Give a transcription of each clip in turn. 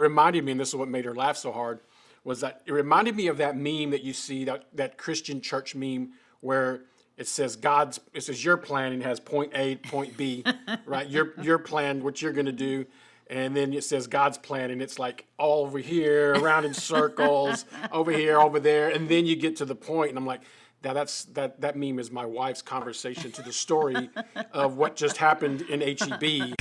reminded me, and this is what made her laugh so hard, was that it reminded me of that meme that you see, that Christian church meme where it says your plan and it has point A, point B, right? Your plan, what you're going to do. And then it says God's plan, and it's like all over here, around in circles, over here, over there. And then you get to the point, and I'm like, now that meme is my wife's conversation to the story of what just happened in HEB.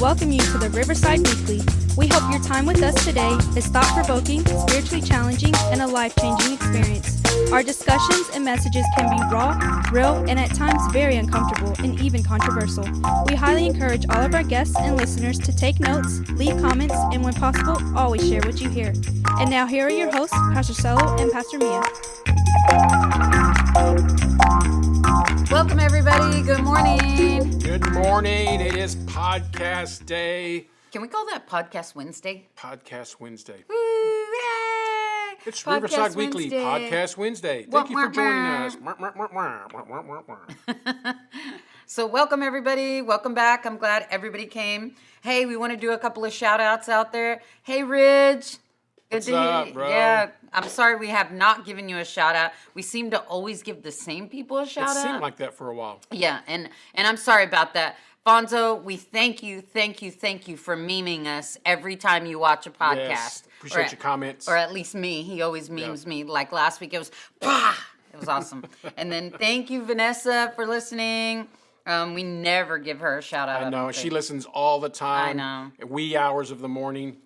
Welcome you to the Riverside Weekly. We hope your time with us today is thought-provoking, spiritually challenging, and a life-changing experience. Our discussions and messages can be raw, real, and at times very uncomfortable and even controversial. We highly encourage all of our guests and listeners to take notes, leave comments, and when possible, always share what you hear. And now here are your hosts, Pastor Cello and Pastor Mia. Welcome, everybody. Good morning. Good morning. It is podcast day. Can we call that Podcast Wednesday? Podcast Wednesday. Woo, yay! It's Podcast Riverside Weekly, Wednesday. Podcast Wednesday. Thank you for joining us. So welcome, everybody. Welcome back. I'm glad everybody came. Hey, we want to do a couple of shout-outs out there. Hey, Ridge. What's up, bro? Yeah, I'm sorry we have not given you a shout-out. We seem to always give the same people a shout-out. It seemed like that for a while. Yeah, and I'm sorry about that. Fonzo, we thank you for memeing us every time you watch a podcast. Yes, appreciate your comments. Or at least me. He always memes me. Like last week, it was, bah! It was awesome. And then thank you, Vanessa, for listening. We never give her a shout-out. I know. She listens all the time. I know. At wee hours of the morning.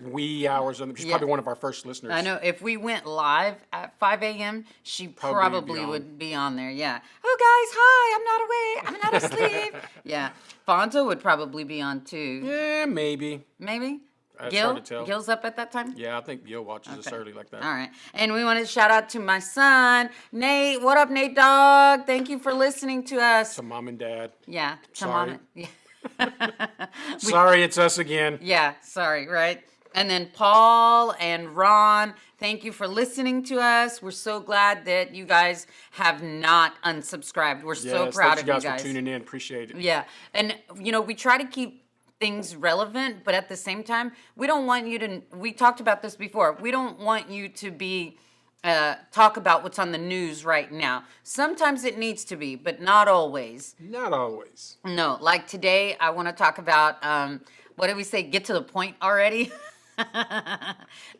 Wee hours. She's probably one of our first listeners. I know. If we went live at 5 a.m., she probably would be on there. Yeah. Oh, guys, hi. I'm not awake. I'm not asleep. Yeah. Fonzo would probably be on too. Yeah, maybe. Maybe? That's Gil? hard to tell. Gil's up at that time? Yeah, I think Gil watches us early like that. All right. And we want to shout out to my son, Nate. What up, Nate Dog? Thank you for listening to us. To mom and dad. Yeah. Sorry. Yeah. Sorry, it's us again. Yeah, sorry, right? And then Paul and Ron, thank you for listening to us. We're so glad that you guys have not unsubscribed. We're so proud of you guys. Thanks for tuning in. Appreciate it. Yeah. And, we try to keep things relevant, but at the same time, we don't want you to, we talked about this before, we don't want you to be, talk about what's on the news right now. Sometimes it needs to be, but not always. Not always. No, like today, I want to talk about, what did we say? Get to the point already?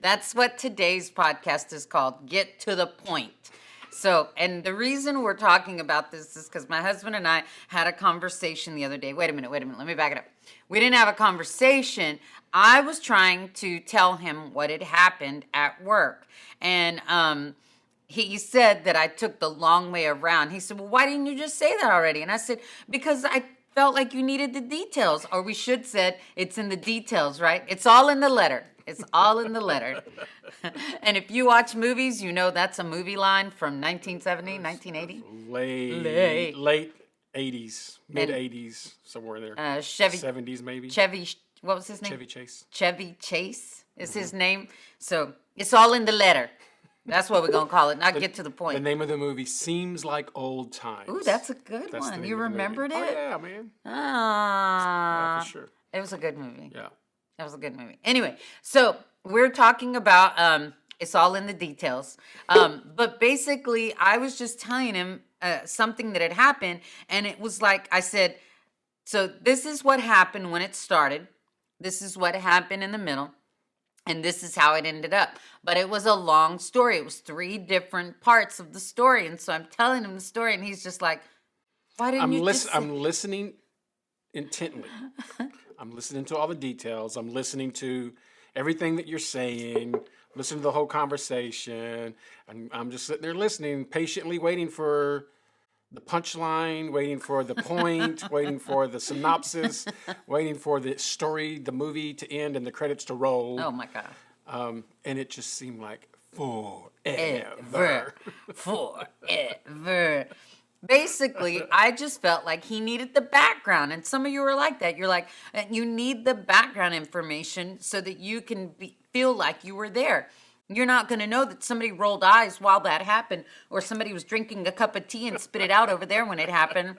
That's what today's podcast is called, Get to the Point. So, and the reason we're talking about this is because my husband and I had a conversation the other day. Wait a minute, let me back it up. We didn't have a conversation. I was trying to tell him what had happened at work. And he said that I took the long way around. He said, well, why didn't you just say that already? And I said, because I felt like you needed the details, or we should said it's in the details, right? It's all in the letter. It's all in the letter. And if you watch movies, you know that's a movie line from 1970, 1980. Late 80s, mid 80s, somewhere there. Chevy 70s maybe. Chevy, what was his name? Chevy Chase. Chevy Chase is his name. So it's all in the letter. That's what we're going to call it, not get to the point. The name of the movie Seems Like Old Times. Ooh, that's a good one. You remembered it? Oh, yeah, man. Ah. Yeah, for sure. It was a good movie. Yeah. That was a good movie. Anyway, so we're talking about, it's all in the details. But basically, I was just telling him something that had happened. And it was like, I said, so this is what happened when it started. This is what happened in the middle. And this is how it ended up. But it was a long story. It was 3 different parts of the story. And so I'm telling him the story, and he's just like, why didn't you just say... I'm listening intently. I'm listening to all the details. I'm listening to everything that you're saying. Listening to the whole conversation. I'm just sitting there listening, patiently waiting for the punchline, waiting for the point, waiting for the synopsis, waiting for the story, the movie to end and the credits to roll. Oh my God. And it just seemed like forever. Forever. Basically, I just felt like he needed the background. And some of you are like that. You're like, you need the background information so that you can feel like you were there. You're not going to know that somebody rolled eyes while that happened, or somebody was drinking a cup of tea and spit it out over there when it happened.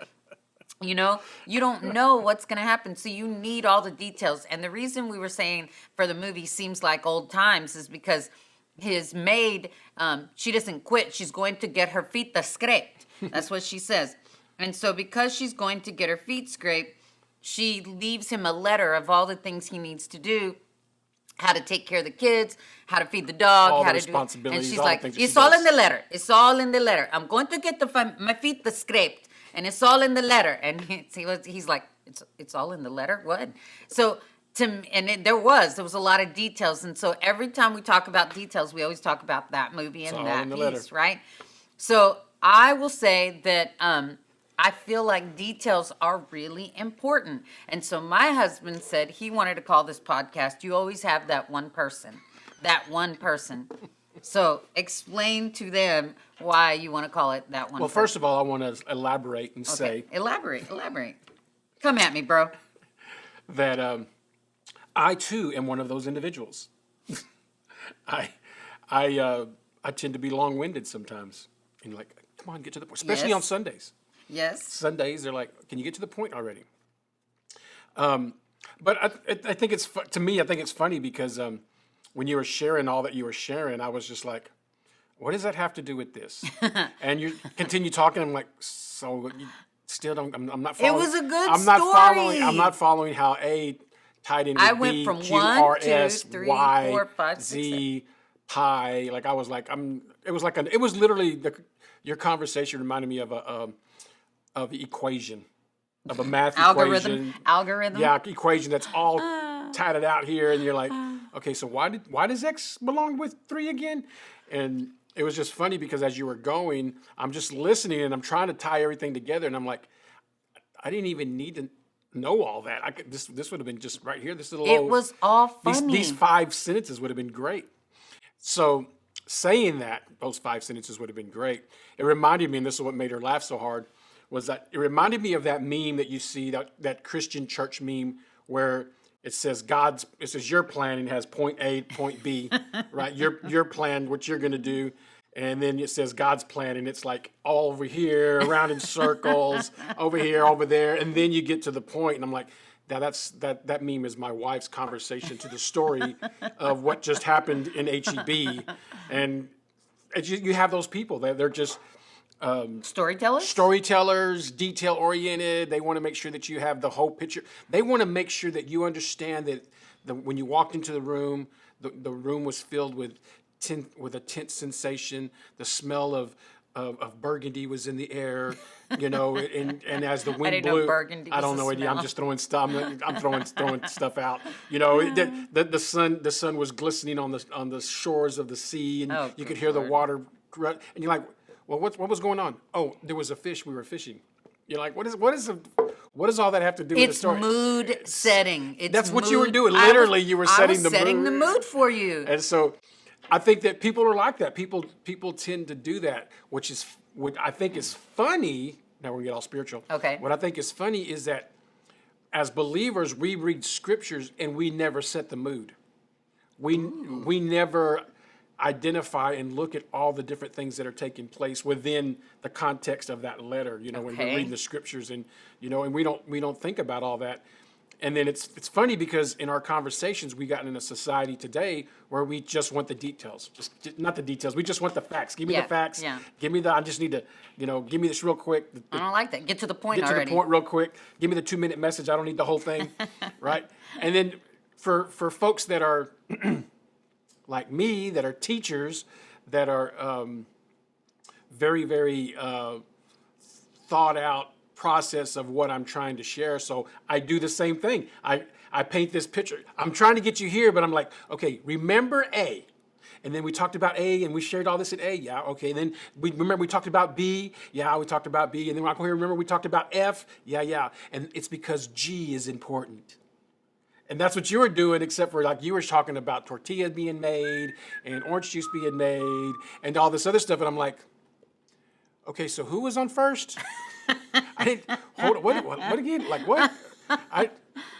You know, you don't know what's going to happen. So you need all the details. And the reason we were saying for the movie seems like old times is because his maid, she doesn't quit. She's going to get her feet scraped. That's what she says. And so because she's going to get her feet scraped, she leaves him a letter of all the things he needs to do. How to take care of the kids, how to feed the dog, all how the to do. responsibilities, And she's all the like, things that it's she all does. in the letter. It's all in the letter. I'm going to get my feet scraped, and it's all in the letter. And he's like, it's all in the letter. What? So there was a lot of details, and so every time we talk about details, we always talk about that movie and all that in the piece, letter. right? So I will say that. I feel like details are really important. And so my husband said he wanted to call this podcast, You Always Have That One Person. That one person. So explain to them why you want to call it that one Well, person. first of all, I want to elaborate and Okay. say Elaborate. Come at me, bro. that I too am one of those individuals. I tend to be long-winded sometimes, and like, come on, get to the point, especially Yes. on Sundays. Yes. Sundays, they're like, can you get to the point already? But I think to me, I think it's funny because when you were sharing all that you were sharing, I was just like, what does that have to do with this? And you continue talking. I'm like, so you still don't, I'm not following. was a good I'm not story. I'm not following how A tied in with I B, went from Q, 1, R, 2, S, 3, Y, 4, 5, 6, Z, pi. Like I was like, it was literally your conversation reminded me of the equation, of a math equation. Algorithm. Yeah, equation that's all tatted out here, and you're like, okay, so why does X belong with 3 again? And it was just funny because as you were going, I'm just listening and I'm trying to tie everything together, and I'm like, I didn't even need to know all that. This would have been just right here. This little It was all funny. These 5 sentences would have been great. So saying that, those 5 sentences would have been great. It reminded me, and this is what made her laugh so hard, was that it reminded me of that meme that you see, that Christian church meme where it says your plan and it has point A, point B, right? Your plan, what you're going to do. And then it says God's plan, and it's like all over here, around in circles, over here, over there. And then you get to the point, and I'm like, that meme is my wife's conversation to the story of what just happened in HEB. And you have those people, they're just storytellers, detail oriented. They want to make sure that you have the whole picture. They want to make sure that you understand that when you walked into the room was filled with a tense sensation. The smell of burgundy was in the air, and as the wind I didn't blew, know burgundy I don't was a know idea. I'm smell. just throwing stuff. I'm throwing stuff out. The sun was glistening on the shores of the sea, and you could hear the water. And you're like, well, what was going on? Oh, there was a fish. We were fishing. You're like, what does all that have to do with the It's story? mood setting. That's what you were doing. Literally, you were setting the mood. setting the mood for you. And so I think that people are like that. People tend to do that, what I think is funny. Now we're going to get all spiritual. Okay. What I think is funny is that as believers, we read scriptures and we never set the mood. We never identify and look at all the different things that are taking place within the context of that letter. When we're reading the scriptures, and and we don't think about all that. And then it's funny because in our conversations, we gotten in a society today where we just want the details, just not the details. We just want the facts. Give me the facts. Yeah. Give me I just need to, give me this real quick. I don't like that. Get to the point Get already. to the point real quick. Give me the 2-minute message. I don't need the whole thing, right? And then for folks that are like me, that are teachers, that are very, very thought out process of what I'm trying to share. So I do the same thing. I paint this picture. I'm trying to get you here, but I'm like, okay, remember A. And then we talked about A, and we shared all this at A. Yeah, okay. And then we talked about B. Yeah, we talked about B. And then remember we talked about F. Yeah. And it's because G is important. And that's what you were doing, except for like you were talking about tortillas being made and orange juice being made and all this other stuff. And I'm like, okay, so who was on first? I didn't hold on. What again? Like what?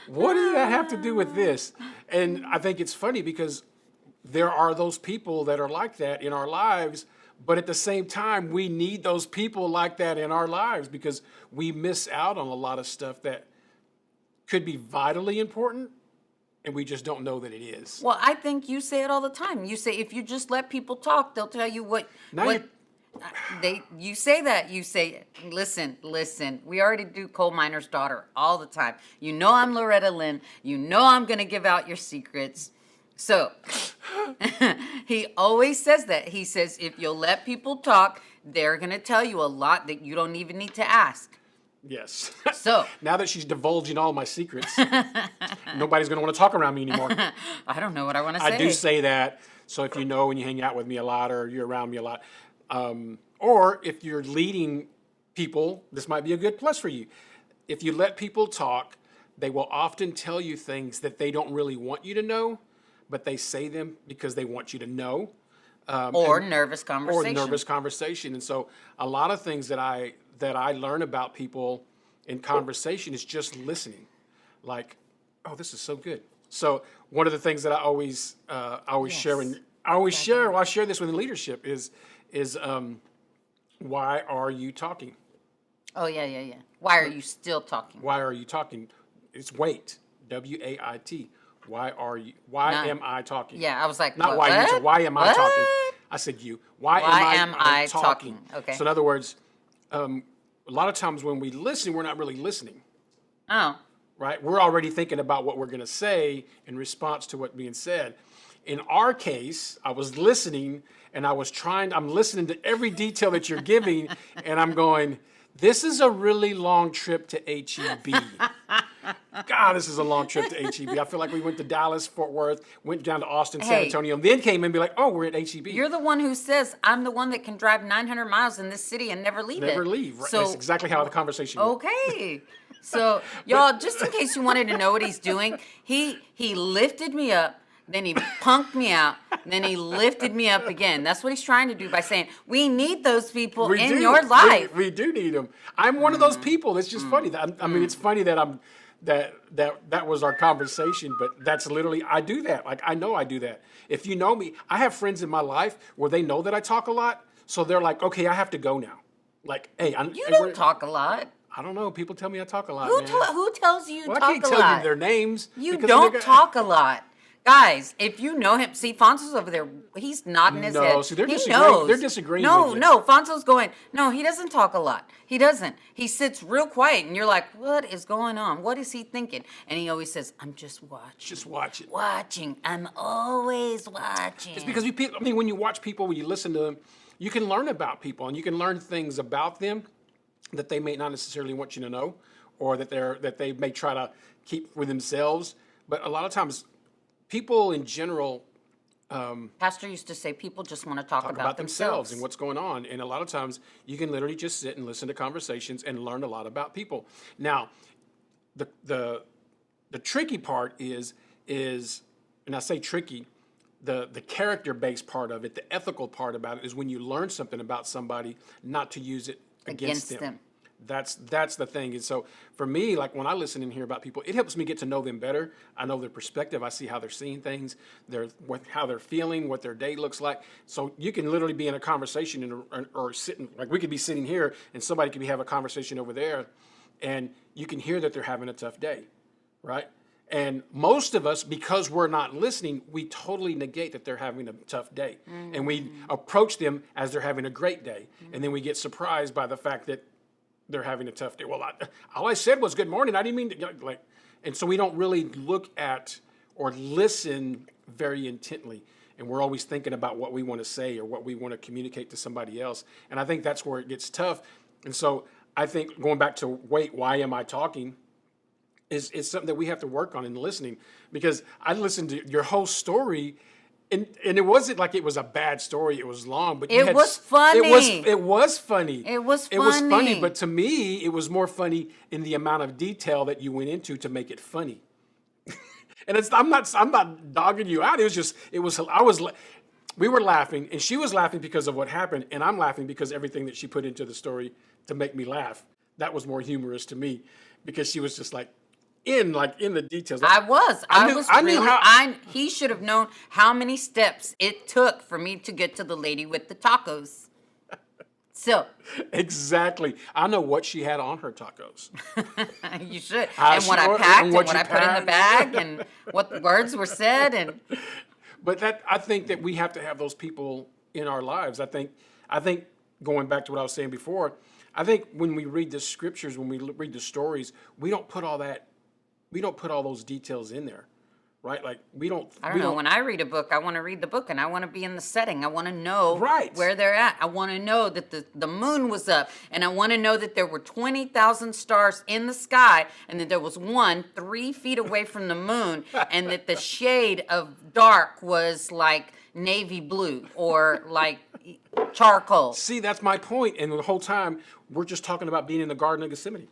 What does that have to do with this? And I think it's funny because there are those people that are like that in our lives, but at the same time, we need those people like that in our lives because we miss out on a lot of stuff that could be vitally important, and we just don't know that it is. Well, I think you say it all the time. You say if you just let people talk, they'll tell you what. You say that. You say, listen. We already do coal miner's daughter all the time. You know I'm Loretta Lynn. You know I'm gonna give out your secrets. So he always says that. He says if you'll let people talk, they're gonna tell you a lot that you don't even need to ask. Yes. So now that she's divulging all my secrets, nobody's going to want to talk around me anymore. I don't know what I want to say. I do say that. So if you know when you hang out with me a lot or you're around me a lot, or if you're leading people, this might be a good plus for you. If you let people talk, they will often tell you things that they don't really want you to know, but they say them because they want you to know. Or nervous conversation. And so a lot of things that I learn about people in conversation is just listening. Like, oh, this is so good. So one of the things that I always share, and I'll share this with leadership is why are you talking? Oh yeah. Why are you still talking? Why are you talking? It's wait. WAIT. Why am I talking? Yeah, I was like, not why you. Why am I talking? I said you. Why am I talking? Okay. So in other words, a lot of times when we listen, we're not really listening. Oh. Right? We're already thinking about what we're going to say in response to what's being said. In our case, I was listening and I'm listening to every detail that you're giving, and I'm going, this is a really long trip to HEB. God, this is a long trip to HEB. I feel like we went to Dallas, Fort Worth, went down to Austin, San Antonio, and then came in and be like, oh, we're at HEB. You're the one who says, I'm the one that can drive 900 miles in this city and never leave it. Never leave. Right. So, that's exactly how the conversation went. Okay. So, y'all, just in case you wanted to know what he's doing, he lifted me up, then he punked me out, then he lifted me up again. That's what he's trying to do by saying, we need those people in your life. We do need them. I'm one of those people. It's just funny. I mean, it's funny that that was our conversation, but that's literally, I do that. Like, I know I do that. If you know me, I have friends in my life where they know that I talk a lot, so they're like, okay, I have to go now. Like, hey, you don't talk a lot. I don't know. People tell me I talk a lot. Who tells you well, talk a lot? I can't tell you their names. You don't talk a lot. Guys, if you know him, see, Fonso's over there. He's nodding his head. No, see, they're disagreeing. Knows. They're disagreeing. No, Fonso's going, no, he doesn't talk a lot. He doesn't. He sits real quiet, and you're like, what is going on? What is he thinking? And he always says, I'm just watching. Just watching. Watching. I'm always watching. It's because when you watch people, when you listen to them, you can learn about people, and you can learn things about them that they may not necessarily want you to know, or that they may try to keep for themselves. But a lot of times, people in general, Pastor used to say people just want to talk about themselves and what's going on. And a lot of times you can literally just sit and listen to conversations and learn a lot about people. Now, the tricky part is, and I say tricky, the character-based part of it, the ethical part about it is when you learn something about somebody, not to use it against them. That's the thing. And so for me, like when I listen and hear about people, it helps me get to know them better. I know their perspective. I see how they're seeing things, how they're feeling, what their day looks like. So you can literally be in a conversation or sitting, like we could be sitting here and somebody could be having a conversation over there, and you can hear that they're having a tough day, right? And most of us, because we're not listening, we totally negate that they're having a tough day. Mm-hmm. And we approach them as they're having a great day. Mm-hmm. And then we get surprised by the fact that they're having a tough day. Well, all I said was good morning. I didn't mean to, like, and so we don't really look at or listen very intently. And we're always thinking about what we want to say or what we want to communicate to somebody else. And I think that's where it gets tough. And so I think going back to why am I talking is something that we have to work on in listening, because I listened to your whole story And it wasn't like it was a bad story. It was long, but It was funny. It was funny. It was It was funny, funny. but to me, it was more funny in the amount of detail that you went into to make it funny. And I'm not dogging you out. We were laughing, and she was laughing because of what happened, and I'm laughing because everything that she put into the story to make me laugh. That was more humorous to me, because she was just in the details. He should have known how many steps it took for me to get to the lady with the tacos. So exactly, I know what she had on her tacos. You should, and what I packed, and what I put in the bag, and what words were said, and. But I think that we have to have those people in our lives. I think going back to what I was saying before, I think when we read the scriptures, when we read the stories, we don't put all those details in there, right? Like I don't know. When I read a book, I want to read the book, and I want to be in the setting. I want to know Right. where they're at. I want to know that the moon was up, and I want to know that there were 20,000 stars in the sky, and that there was one 3 feet away from the moon, and that the shade of dark was like navy blue or like charcoal. See, that's my point. And the whole time we're just talking about being in the Garden of Gethsemane.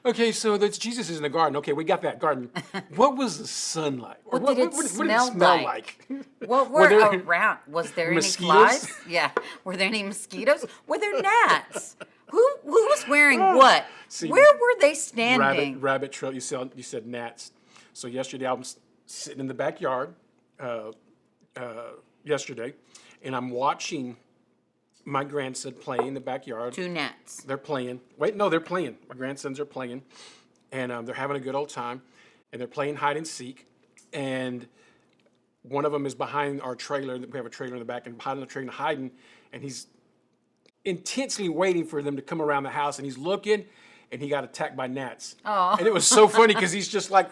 Okay, so Jesus is in the garden. Okay, we got that garden. What was the sun like? Or What did it smell like? What were there around? Was there mosquitoes? any flies? Yeah. Were there any mosquitoes? Were there gnats? Who was wearing what? See, Where were they standing? Rabbit trail. You said gnats. So yesterday I was sitting in the backyard. Yesterday, and I'm watching my grandson play in the backyard. 2 gnats. They're playing. Wait, no, they're playing. My grandsons are playing, and they're having a good old time, and they're playing hide and seek, and one of them is behind our trailer. We have a trailer in the back, and behind the trailer hiding, and he's intensely waiting for them to come around the house, and he's looking, and he got attacked by gnats. Aw. And it was so funny because he's just like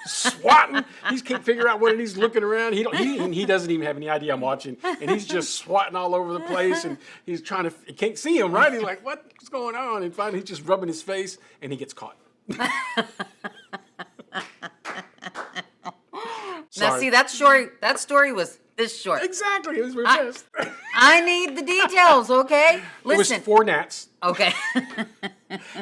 swatting. He can't figure out what, and he's looking around. He doesn't even have any idea I'm watching, and he's just swatting all over the place, and he can't see him, right? He's like, what's going on? And finally he's just rubbing his face, and he gets caught. Now see, that story was this short. Exactly. It was reversed. I need the details, okay? Listen. It was 4 gnats. Okay.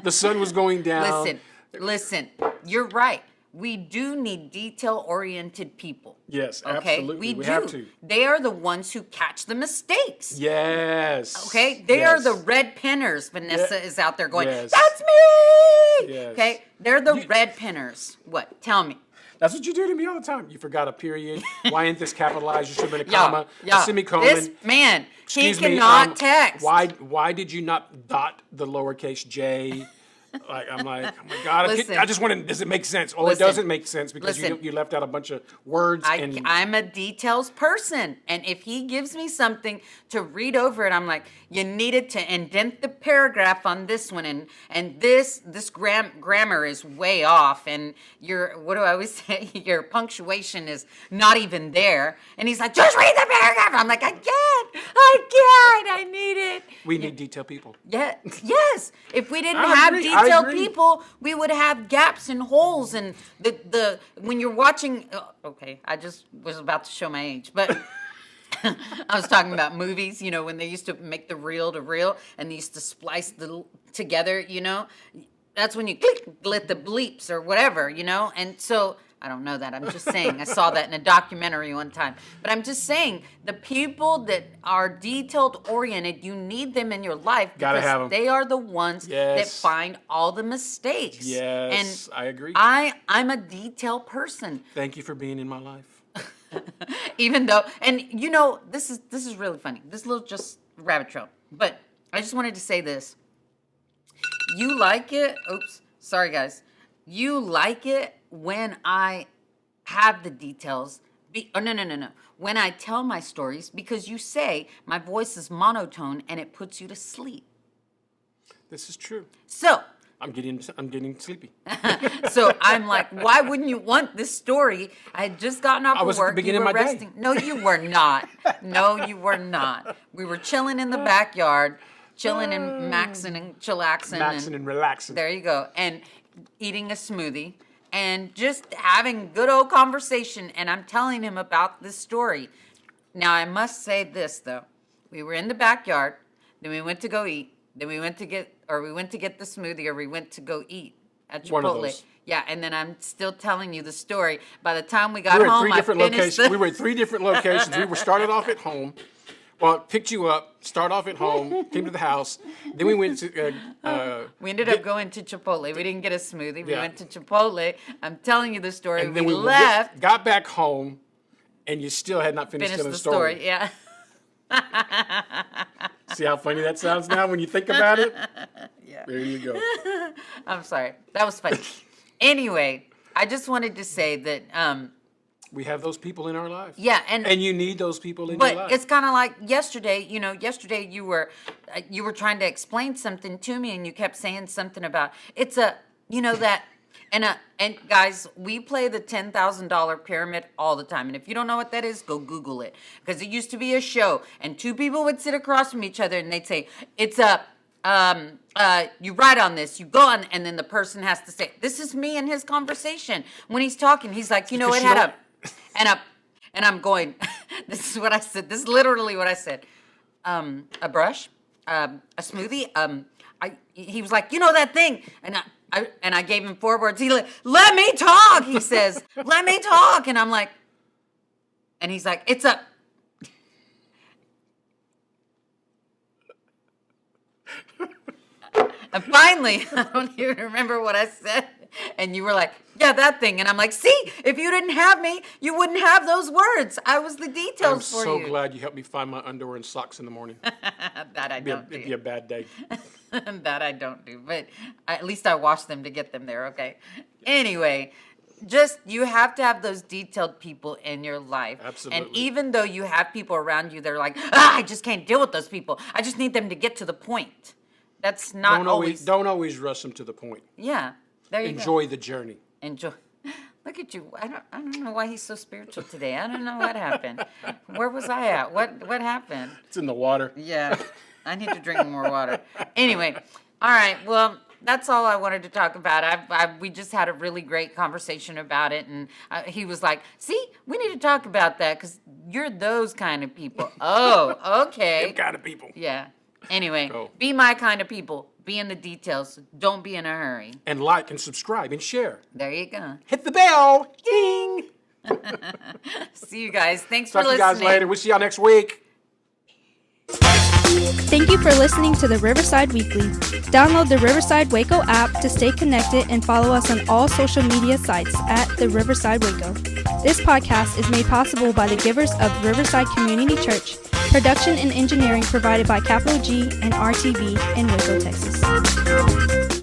The sun was going down. Listen. You're right. We do need detail-oriented people. Yes, okay? absolutely. We have to. They are the ones who catch the mistakes. Yes. Okay? They are the red penners. Vanessa is out there going, Yes. that's me! Yes. Okay? They're the red penners. What? Tell me. That's what you do to me all the time. You forgot a period. Why ain't this capitalized? You should have been a comma, a semicolon. This man, Excuse he me, cannot text. Why did you not dot the lowercase j? I'm like, oh my God! Listen. I just wanted. Does it make sense? Oh, Listen. it doesn't make sense because Listen. you left out a bunch of words. I'm a details person, and if he gives me something to read over it, I'm like, you needed to indent the paragraph on this one, and this grammar is way off, and what do I always say? Your punctuation is not even there. And he's like, just read the paragraph. I'm like, I can't. I need it. We need detailed people. Yeah, yes. If we didn't I have agree, detailed people, we would have gaps and holes. And the when you're watching, okay, I just was about to show my age, but I was talking about movies. You know, when they used to make the reel to reel and they used to splice together. You know, that's when you let the bleeps or whatever. You know, and so. I don't know that. I'm just saying. I saw that in a documentary one time. But I'm just saying, the people that are detailed-oriented, you need them in your life Gotta because have 'em. they are the ones that Yes. find all the mistakes. Yes, and I agree. I'm a detail person. Thank you for being in my life. Even though, and you know, this is really funny. This little just rabbit trail. But I just wanted to say this. You like it? Oops. Sorry, guys. You like it when I have the details. No. When I tell my stories, because you say my voice is monotone and it puts you to sleep. This is true. So I'm getting sleepy. So I'm like, why wouldn't you want this story? I had just gotten off I was of at the work. beginning You were of my day. resting. No, you were not. No, you were not. We were chilling in the backyard, chilling and maxing and chillaxing. Maxing and relaxing. There you go. And eating a smoothie. and just having good old conversation. And I'm telling him about this story. Now, I must say this, though. We were in the backyard. Then we went to go eat. Then we went to get the smoothie, or we went to go eat at Chipotle. One of those. Yeah, and then I'm still telling you the story. By the time we got We were home, at 3 I different finished locations. We were at 3 different locations. We were started off at home. Well, picked you up, start off at home, came to the house. Then we went to. We ended up going to Chipotle. We didn't get a smoothie. We Yeah. went to Chipotle. I'm telling you the story. And then we we left. got back home, and you still had not finished telling Finished the the story. story. Yeah. See how funny that sounds now when you think about it? Yeah. There you go. I'm sorry. That was funny. Anyway, I just wanted to say that. We have those people in our life. Yeah, And you need those people in your life. but it's kind of like yesterday. Yesterday you were trying to explain something to me, and you kept saying something about it's a that. And guys, we play the $10,000 pyramid all the time. And if you don't know what that is, go Google it. Because it used to be a show, and 2 people would sit across from each other, and they'd say, it's a, you write on this, you go on, and then the person has to say, this is me in his conversation. When he's talking, he's like, it had and I'm going, this is what I said. This is literally what I said. A brush, a smoothie. He was like, that thing. And I gave him 4 words. He like, let me talk. He says, let me talk. And I'm like, and he's like, it's a. And finally, I don't even remember what I said. And you were like, yeah, that thing. And I'm like, see, if you didn't have me, you wouldn't have those words. I was the details for you. I'm so glad you helped me find my underwear and socks in the morning. That I don't do. It'd be a bad day. That I don't do. But at least I washed them to get them there, okay? Anyway, just you have to have those detailed people in your life. Absolutely. And even though you have people around you that are like, I just can't deal with those people. I just need them to get to the point. That's not always. Don't always rush them to the point. Yeah. There you Enjoy the journey. Enjoy. Look at you. I don't know why he's so spiritual today. I don't know what happened. Where was I at? What happened? It's in the water. Yeah. I need to drink more water. Anyway. All right. Well, that's all I wanted to talk about. We just had a really great conversation about it. And he was like, see, we need to talk about that because you're those kind of people. Oh, okay. Them kind of people. Yeah. Anyway, Go. Be my kind of people. Be in the details. Don't be in a hurry. And like and subscribe and share. There you go. Hit the bell. Ding. See you guys. Thanks Talk for to you listening. guys later. We'll see y'all next week. Thank you for listening to the Riverside Weekly. Download the Riverside Waco app to stay connected and follow us on all social media sites at the Riverside Waco. This podcast is made possible by the givers of Riverside Community Church. Production and engineering provided by Capital G and RTV in Waco, Texas.